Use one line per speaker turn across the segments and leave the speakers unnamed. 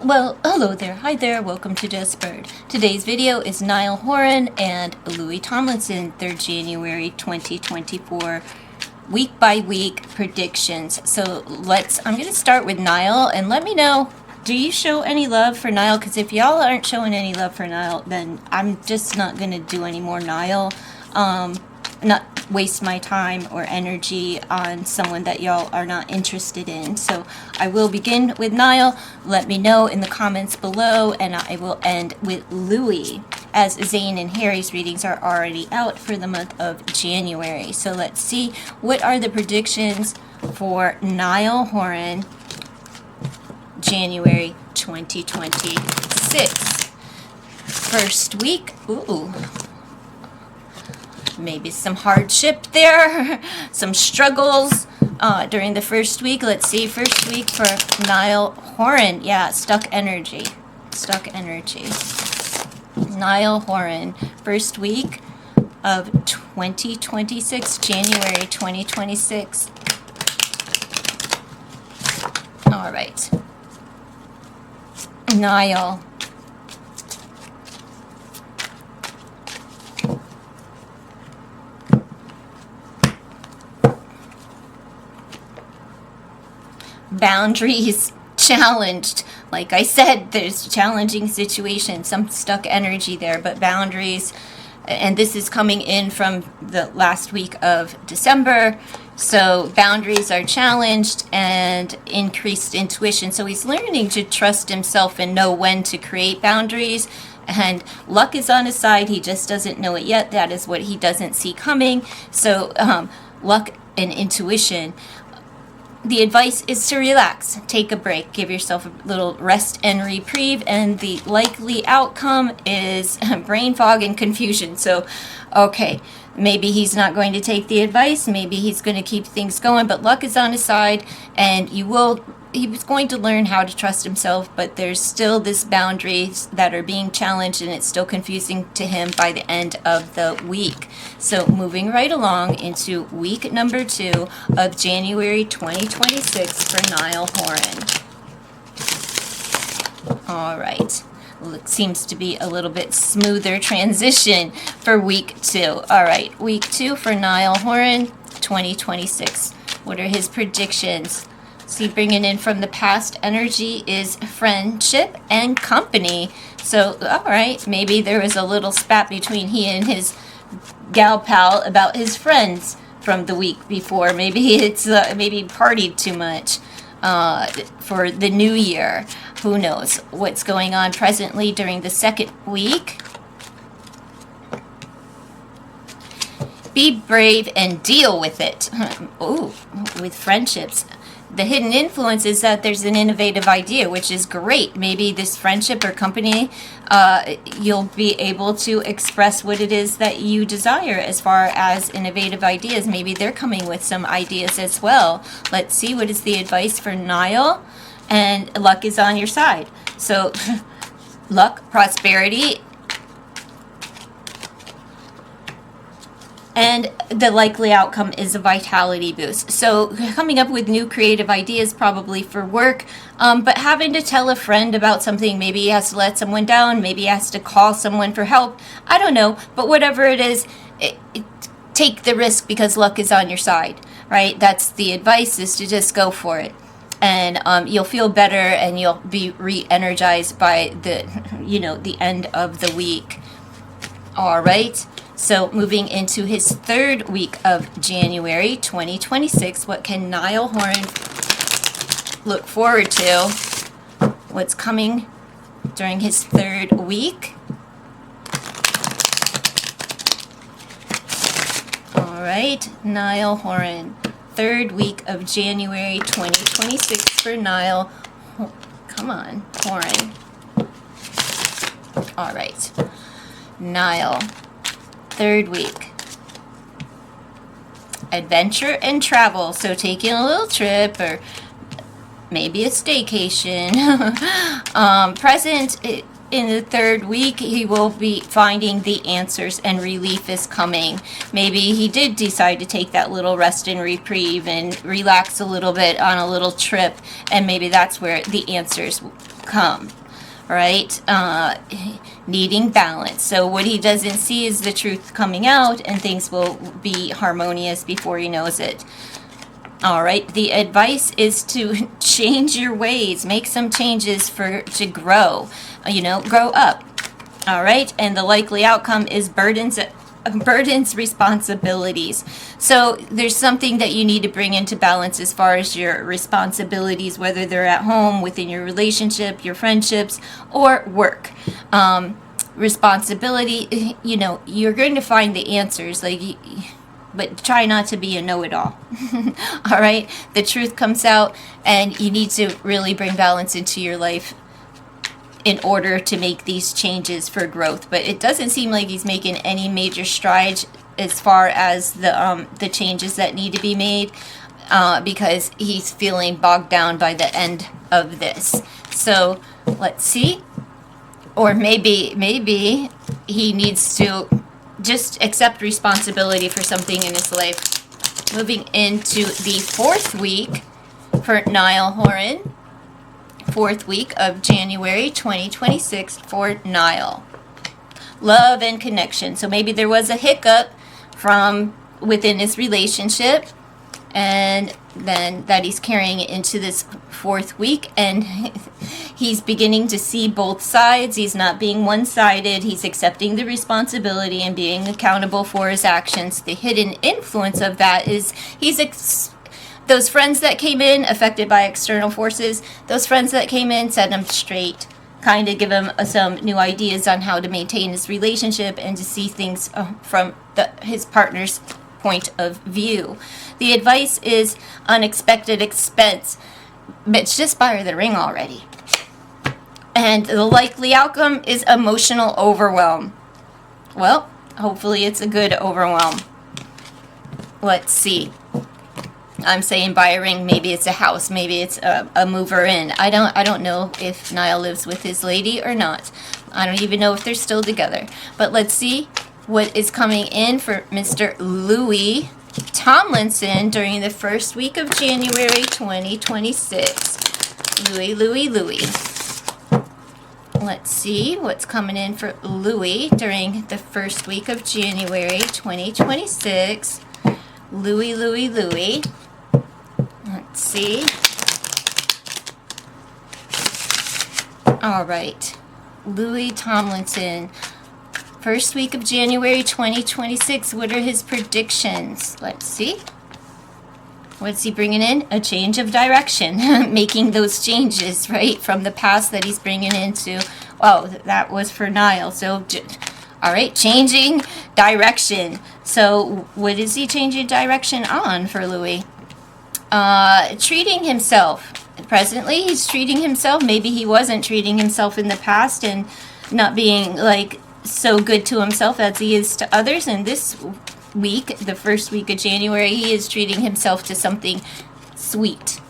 Well, hello there. Hi there. Welcome to Just Bird. Today's video is Niall Horan and Louis Tomlinson, their January 2024 week by week predictions. So I'm going to start with Niall and let me know, do you show any love for Niall? Because if y'all aren't showing any love for Niall, then I'm just not going to do any more Niall. Not waste my time or energy on someone that y'all are not interested in. So I will begin with Niall. Let me know in the comments below, and I will end with Louis, as Zane and Harry's readings are already out for the month of January. So let's see, what are the predictions for Niall Horan, January 2026? First week, maybe some hardship there, some struggles during the first week. Let's see, first week for Niall Horan. Yeah, stuck energy. Niall Horan, first week of 2026, January 2026. All right. Niall. Boundaries challenged. Like I said, there's challenging situations, some stuck energy there, but boundaries, and this is coming in from the last week of December. So boundaries are challenged and increased intuition. So he's learning to trust himself and know when to create boundaries. And luck is on his side. He just doesn't know it yet. That is what he doesn't see coming. So luck and intuition. The advice is to relax, take a break, give yourself a little rest and reprieve, and the likely outcome is brain fog and confusion. So, okay, maybe he's not going to take the advice, maybe he's going to keep things going, but luck is on his side, and he was going to learn how to trust himself, but there's still this boundaries that are being challenged, and it's still confusing to him by the end of the week. So moving right along into week number 2 of January 2026 for Niall Horan. All right. Well, it seems to be a little bit smoother transition for week 2. All right, week 2 for Niall Horan, 2026. What are his predictions? See, bringing in from the past energy is friendship and company. So, all right, maybe there was a little spat between he and his gal pal about his friends from the week before. Maybe it's maybe partied too much for the new year. Who knows what's going on presently during the second week? Be brave and deal with it. Ooh, with friendships. The hidden influence is that there's an innovative idea, which is great. Maybe this friendship or company, you'll be able to express what it is that you desire as far as innovative ideas. Maybe they're coming with some ideas as well. Let's see, what is the advice for Niall? And luck is on your side. So luck, prosperity, and the likely outcome is a vitality boost. So coming up with new creative ideas probably for work, but having to tell a friend about something, maybe he has to let someone down, maybe he has to call someone for help, I don't know, but whatever it is, take the risk because luck is on your side, right? That's the advice, is to just go for it. And you'll feel better and you'll be re-energized by the end of the week. All right. So moving into his third week of January 2026, what can Niall Horan look forward to? What's coming during his third week? All right, Niall Horan, third week of January 2026 for Niall. Come on, Horan. All right, Niall. Third week. Adventure and travel. So taking a little trip or maybe a staycation. Present in the third week, he will be finding the answers and relief is coming. Maybe he did decide to take that little rest and reprieve and relax a little bit on a little trip, and maybe that's where the answers come, right? Needing balance. So what he doesn't see is the truth coming out, and things will be harmonious before he knows it. All right, the advice is to change your ways, make some changes to grow, grow up. All right, and the likely outcome is burdens, responsibilities. So there's something that you need to bring into balance as far as your responsibilities, whether they're at home, within your relationship, your friendships, or work. Responsibility, you're going to find the answers, but try not to be a know-it-all. All right, the truth comes out, and you need to really bring balance into your life in order to make these changes for growth. But it doesn't seem like he's making any major strides as far as the changes that need to be made, because he's feeling bogged down by the end of this. So let's see. Or maybe he needs to just accept responsibility for something in his life. Moving into the 4th week for Niall Horan. 4th week of January 2026 for Niall. Love and connection. So maybe there was a hiccup from within his relationship, and then that he's carrying it into this 4th week, and he's beginning to see both sides. He's not being one-sided. He's accepting the responsibility and being accountable for his actions. The hidden influence of that is those friends that came in affected by external forces, those friends that came in set him straight, kind of give him some new ideas on how to maintain his relationship and to see things from his partner's point of view. The advice is unexpected expense. Bitch, just buy her the ring already. And the likely outcome is emotional overwhelm. Well, hopefully it's a good overwhelm. Let's see. I'm saying buy a ring. Maybe it's a house. Maybe it's a mover in. I don't know if Niall lives with his lady or not. I don't even know if they're still together. But let's see what is coming in for Mr. Louis Tomlinson during the 1st week of January 2026. Louis. Let's see what's coming in for Louis during the 1st week of January 2026. Louis. Let's see. All right. Louis Tomlinson. 1st week of January 2026. What are his predictions? Let's see. What's he bringing in? A change of direction. Making those changes, right? From the past that he's bringing into... Oh, that was for Niall. So, all right. Changing direction. So, what is he changing direction on for Louis? Treating himself. Presently, he's treating himself. Maybe he wasn't treating himself in the past and not being, so good to himself as he is to others. And this week, the 1st week of January, he is treating himself to something sweet.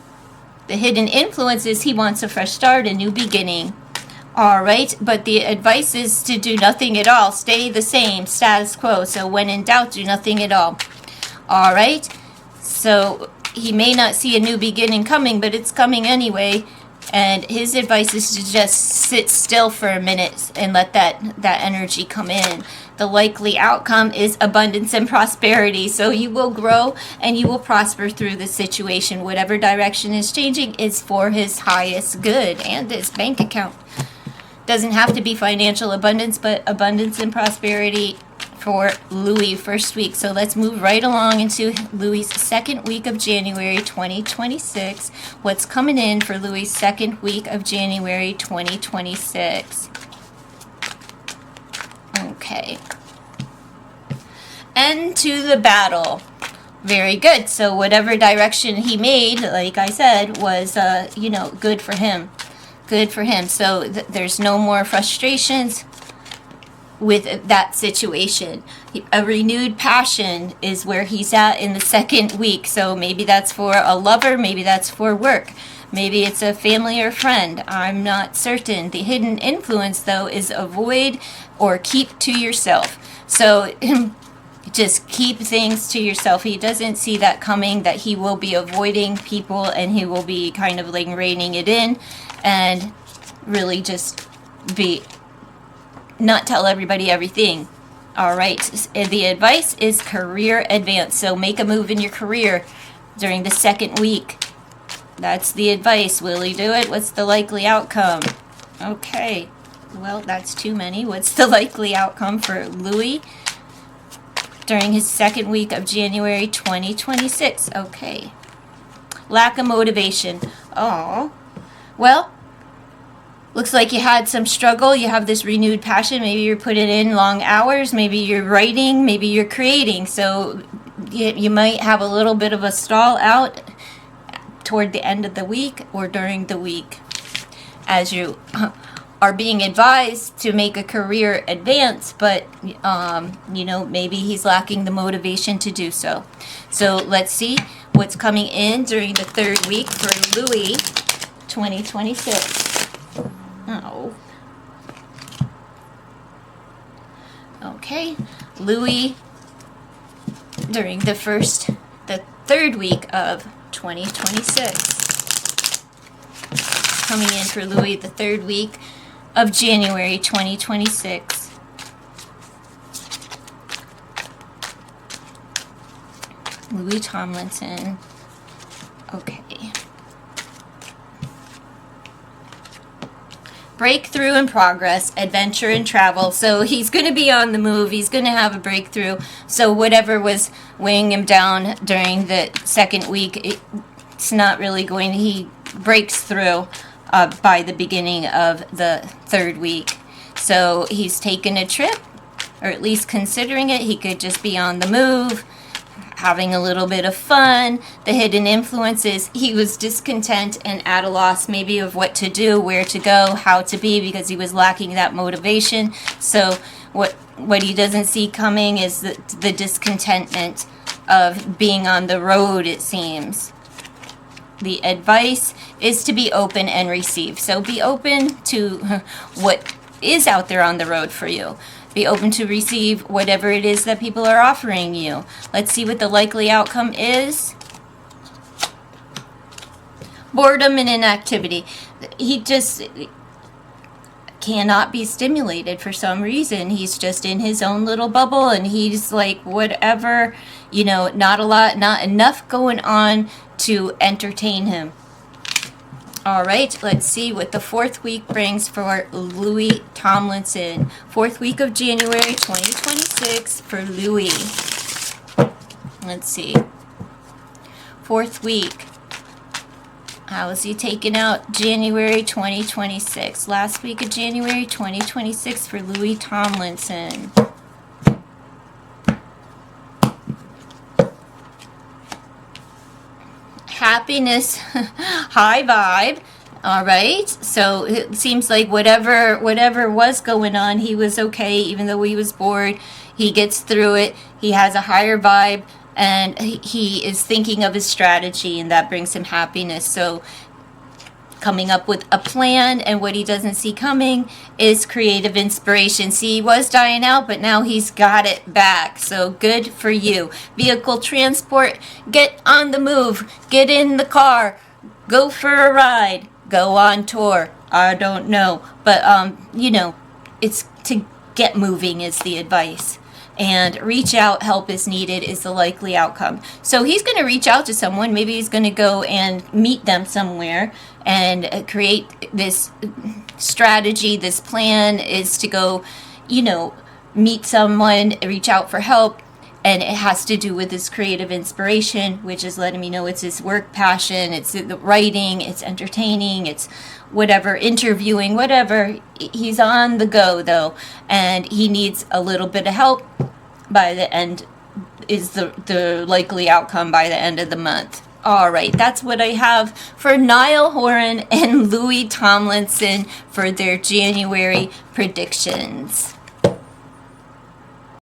The hidden influence is he wants a fresh start, a new beginning. All right, but the advice is to do nothing at all. Stay the same, status quo. So when in doubt, do nothing at all. All right, so he may not see a new beginning coming, but it's coming anyway. And his advice is to just sit still for a minute and let that energy come in. The likely outcome is abundance and prosperity. So you will grow and you will prosper through the situation. Whatever direction is changing is for his highest good and his bank account. Doesn't have to be financial abundance, but abundance and prosperity for Louis 1st week. So let's move right along into Louis' 2nd week of January 2026. What's coming in for Louis' 2nd week of January 2026? Okay. End to the battle. Very good. So whatever direction he made, like I said, was, good for him. Good for him. So there's no more frustrations with that situation. A renewed passion is where he's at in the 2nd week. So maybe that's for a lover, maybe that's for work, maybe it's a family or friend. I'm not certain. The hidden influence, though, is avoid or keep to yourself. So just keep things to yourself. He doesn't see that coming, that he will be avoiding people and he will be kind of reining it in. And really just not tell everybody everything. All right, the advice is career advance. So make a move in your career during the second week. That's the advice. Will he do it? What's the likely outcome? Okay, well, that's too many. What's the likely outcome for Louis during his second week of January 2026? Okay. Lack of motivation. Oh, well, looks like you had some struggle. You have this renewed passion. Maybe you're putting in long hours. Maybe you're writing. Maybe you're creating. So you might have a little bit of a stall out toward the end of the week or during the week as you are being advised to make a career advance, but maybe he's lacking the motivation to do so. So let's see what's coming in during the third week for Louis 2026. Oh. Okay, Louis during the third week of 2026. Coming in for Louis the third week of January 2026. Louis Tomlinson. Okay. Breakthrough and progress, adventure and travel. So he's going to be on the move. He's going to have a breakthrough. So whatever was weighing him down during the second week, it's not really going to, he breaks through by the beginning of the third week. So he's taken a trip, or at least considering it. He could just be on the move, having a little bit of fun. The hidden influences, he was discontent and at a loss maybe of what to do, where to go, how to be, because he was lacking that motivation. So what he doesn't see coming is the discontentment of being on the road, it seems. The advice is to be open and receive. So be open to what is out there on the road for you. Be open to receive whatever it is that people are offering you. Let's see what the likely outcome is. Boredom and inactivity. He just cannot be stimulated for some reason. He's just in his own little bubble, and he's like, whatever, not enough going on to entertain him. All right, let's see what the fourth week brings for Louis Tomlinson. Fourth week of January 2026 for Louis. Let's see. Fourth week. How is he taking out January 2026? Last week of January 2026 for Louis Tomlinson. Happiness, high vibe. All right, so it seems like whatever was going on, he was okay, even though he was bored. He gets through it. He has a higher vibe, and he is thinking of his strategy, and that brings him happiness. So coming up with a plan, and what he doesn't see coming is creative inspiration. See, he was dying out, but now he's got it back. So good for you. Vehicle transport, get on the move, get in the car, go for a ride, go on tour. I don't know, but it's to get moving is the advice. And reach out, help is needed is the likely outcome. So he's going to reach out to someone. Maybe he's going to go and meet them somewhere and create this strategy. This plan is to go, meet someone, reach out for help. And it has to do with his creative inspiration, which is letting me know it's his work passion, it's the writing, it's entertaining, it's whatever, interviewing, whatever. He's on the go, though, and he needs a little bit of help. By the end is the likely outcome by the end of the month. All right, that's what I have for Niall Horan and Louis Tomlinson for their January predictions.